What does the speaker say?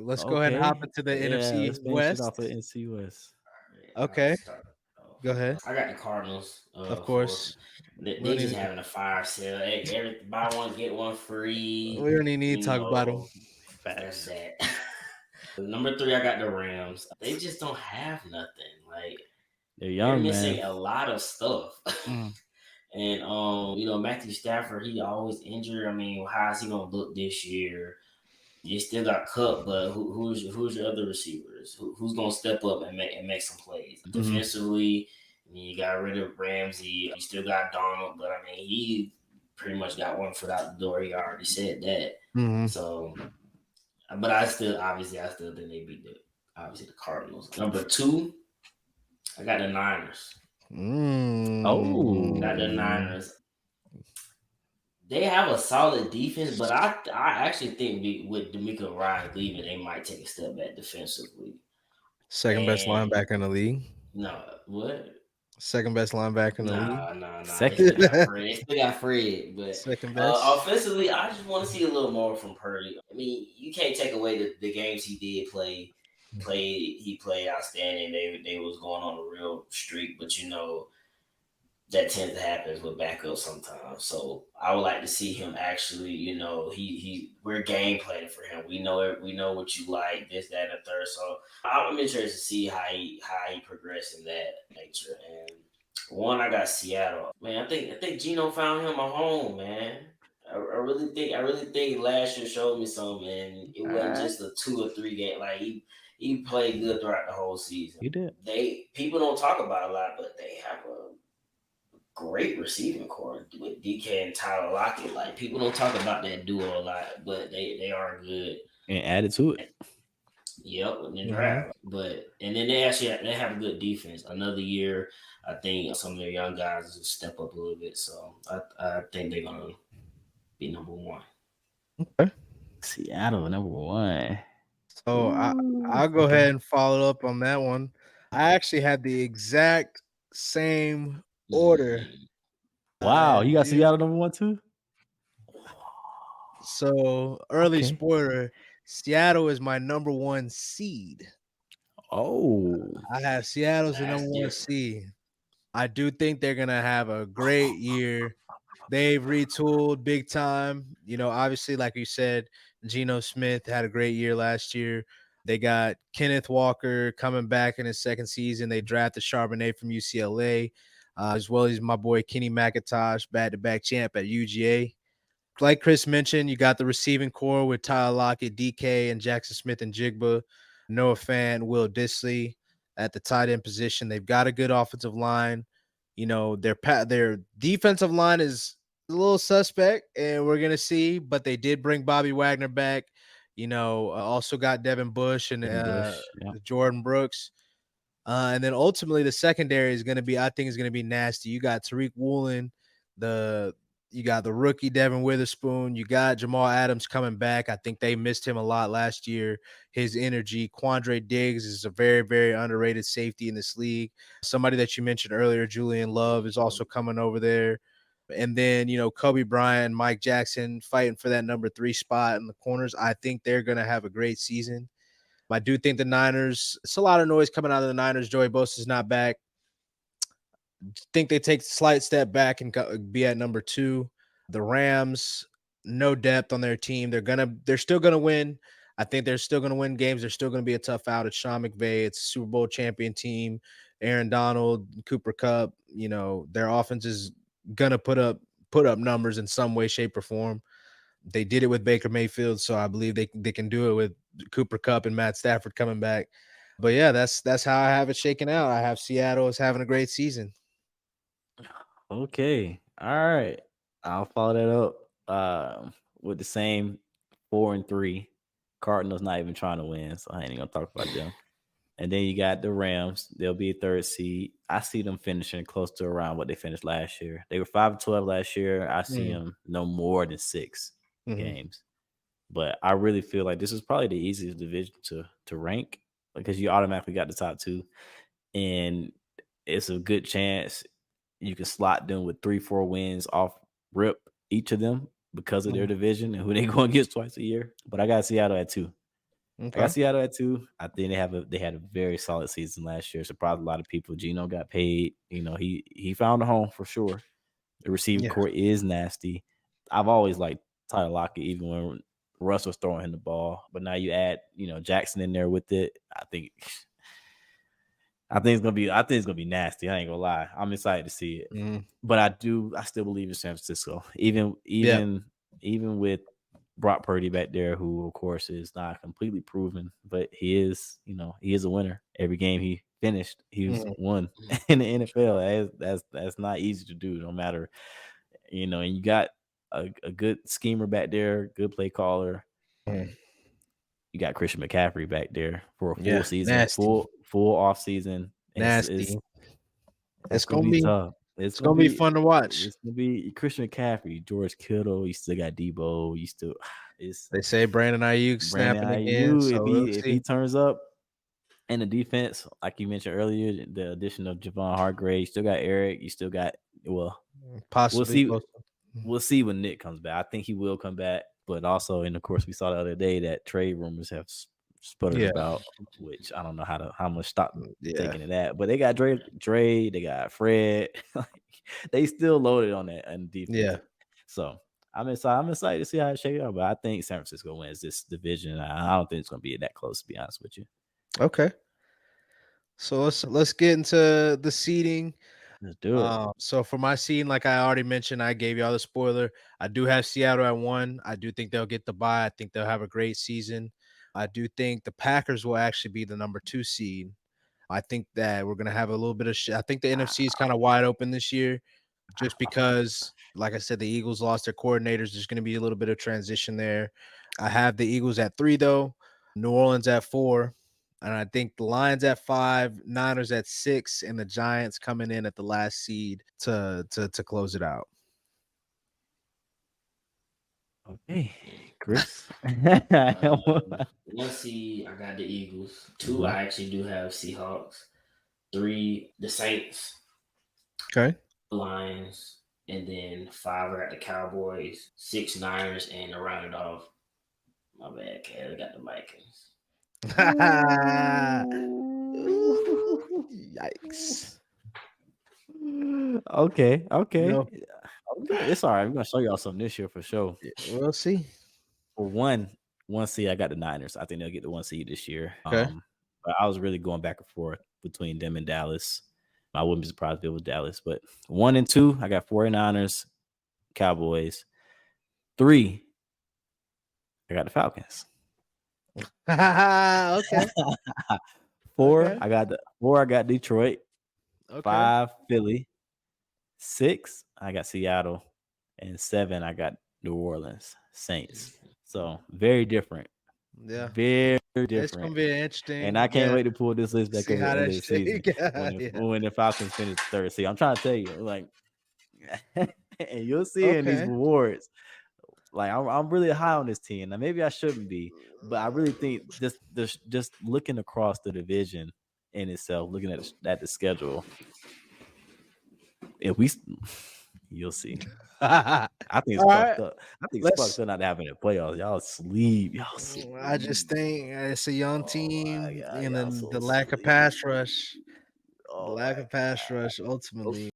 Let's go ahead and hop Okay. into the Yeah, NFC let's finish it off with West. NFC West. I'll Okay, start off. go ahead. I got the Cardinals. Of Fourth. course, They, we don't they just even having a fire sale. Every buy one get one free. we don't even need You to talk about them. know, that's Facts. that. Number three, I got the Rams. They just don't have nothing. Like They're they're young, man. missing a lot of stuff. Mm. And Matthew Stafford, he always injured. I mean, how is he gonna look this year? You still got Cup, but who's your other receivers? Who's gonna step up and make some plays Mhm. defensively? I mean, you got rid of Ramsey. You still got Donald, but I mean, he pretty much got one foot out the door. He already said that. Mm-hmm. So, but I still think they beat the Cardinals. Number two, I got the Niners. Got the Mm. Oh, Niners. They have a solid defense, but I actually think with D'Amico Ryan leaving, they might take a step back defensively. Second best And linebacker in the league. no, what? Second best linebacker in the league. Nah. They second. still got Fred. They still got Fred. But Second best. offensively, I just want to see a little more from Purdy. I mean, you can't take away the games he did play. He played outstanding. They was going on a real streak, but that tends to happen with backups sometimes. So I would like to see him actually, we're game planning for him. We know it. We know what you like, this, that, and the third. So I'm interested to see how he progress in that nature. And one, I got Seattle. Man, I think Gino found him a home, man. I really think last year showed me something, and it All wasn't right. just a 2 or 3 game. Like he played good throughout the whole season. You did. People don't talk about it a lot, but they have a great receiving core with DK and Tyler Lockett. Like people don't talk about that duo a lot, but they are good. And added to it. Yep, in the Mm-hmm. draft. But and then they have a good defense. Another year, I think some of their young guys will step up a little bit. So I think they're gonna be number one. Okay. Seattle, number one. So Ooh, I'll go okay. ahead and follow up on that one. I actually had the exact same order. Mm, Wow, As you got you. Seattle number one too? So early Okay. spoiler, Seattle is my number one seed. Oh, I have Seattle as the number that's one different. seed. I do think they're gonna have a great year. They've retooled big time. Obviously, like you said, Geno Smith had a great year last year. They got Kenneth Walker coming back in his second season. They drafted Charbonnet from UCLA, as well as my boy Kenny McIntosh, back-to-back champ at UGA. Like Chris mentioned, you got the receiving core with Tyler Lockett, DK, and Jackson Smith and Jigba, Noah Fant, Will Disley at the tight end position. They've got a good offensive line. Their defensive line is a little suspect, and we're gonna see. But they did bring Bobby Wagner back. Also got Devin Bush and Devin Bush. Yeah. Jordan Brooks. And then ultimately the secondary is going to be, I think, is going to be nasty. You got Tariq Woolen, the you got the rookie Devin Witherspoon. You got Jamal Adams coming back. I think they missed him a lot last year. His energy. Quandre Diggs is a very, very underrated safety in this league. Somebody that you mentioned earlier, Julian Love, is also coming over there. And then, Kobe Bryant, Mike Jackson fighting for that number 3 spot in the corners. I think they're going to have a great season. I do think the Niners, it's a lot of noise coming out of the Niners. Joey Bosa's not back. Think they take a slight step back and be at number 2. The Rams, no depth on their team. They're still gonna win. I think they're still gonna win games. They're still gonna be a tough out. It's Sean McVay. It's a Super Bowl champion team. Aaron Donald, Cooper Kupp. Their offense is gonna put up numbers in some way, shape, or form. They did it with Baker Mayfield, so I believe they can do it with Cooper Kupp and Matt Stafford coming back. But yeah, that's how I have it shaken out. I have Seattle as having a great season. Okay. All right. I'll follow that up with the same 4-3. Cardinals not even trying to win, so I ain't even gonna talk about them. And then you got the Rams. They'll be a third seed. I see them finishing close to around what they finished last year. They were 5-12 last year. I see them no more than 6 Mm-hmm. games. But I really feel like this is probably the easiest division to rank because you automatically got the top 2. And it's a good chance you can slot them with 3-4 wins off rip, each of them, because of their division and who they go against twice a year. But I got Seattle at 2. I Okay. got Seattle at 2. I think they had a very solid season last year. Surprised a lot of people. Geno got paid. He found a home for sure. The receiving Yeah. core is nasty. I've always liked Tyler Lockett, even when Russ was throwing him the ball. But now you add, Jackson in there with it. I think it's gonna be nasty. I ain't gonna lie. I'm excited to see it. Mhm. But I still believe in San Francisco. Even Yeah. even with Brock Purdy back there, who of course is not completely proven, but he is a winner. Every game he finished, he was Mhm. won in the NFL. That's not easy to do, no matter, and you got a good schemer back there, good play caller. Mhm. You got Christian McCaffrey back there for a full Yeah. season, Nasty. full off season. Nasty. That's It's gonna gonna be be tough. it's gonna be fun to watch. It's gonna be Christian McCaffrey, George Kittle. You still got Debo. You still it's They say Brandon Ayuk Brandon snapping again, Ayuk. so we'll If see. he turns up in the defense, like you mentioned earlier, the addition of Javon Hargrave. You still got Eric. You still got we'll Possibly see. close. We'll see when Nick comes back. I think he will come back, but also, and of course, we saw the other day that trade rumors have sputtered Yeah. about, which I don't know how much stock Yeah. taking to that. But they got Dre, they got Fred. They still loaded on that and defense. Yeah. So I'm excited to see how it shakes out. But I think San Francisco wins this division. I don't think it's going to be that close, to be honest with you. Okay. So let's get into the seeding. Let's do it. So for my seeding, like I already mentioned, I gave y'all the spoiler. I do have Seattle at 1. I do think they'll get the bye. I think they'll have a great season. I do think the Packers will actually be the number 2 seed. I think that we're gonna have a little bit of I think the NFC is kind of wide open this year, just because, like I said, the Eagles lost their coordinators. There's gonna be a little bit of transition there. I have the Eagles at 3 though, New Orleans at 4, and I think the Lions at 5, Niners at 6, and the Giants coming in at the last seed to close it out. Okay, Chris. 1 seed, I got the Eagles. 2, I actually do have Seahawks. 3, the Saints. Okay. Lions. And then 5, I got the Cowboys. 6, Niners, and to round it off, my bad, Cat, I got the Vikings. Yikes. Okay. No. It's all right. We're gonna show y'all something this year for sure. We'll see. For one seed, I got the Niners. I think they'll get the 1 seed this year. Okay. But I was really going back and forth between them and Dallas. I wouldn't be surprised if it was Dallas. But 1 and 2, I got 49ers, Cowboys. 3, I got the Falcons. Okay. 4, Okay. I got Detroit. Okay. 5, Philly. 6, I got Seattle. And 7, I got New Orleans Saints. So very different. Yeah. Very different. It's gonna be interesting. And I can't wait to pull this list back See over how the end that of the season when the Falcons finish third seed. I'm trying to tell you, like, and you'll see in these awards. Like, I'm really high on this team. Now, maybe I shouldn't be, but I really think just looking across the division in itself, looking at the schedule, if you'll see. I think it's fucked up. I think it's fucked up not having the playoffs. Y'all sleep. I just think it's a young team, God, and then so the lack of pass rush. The lack of pass rush ultimately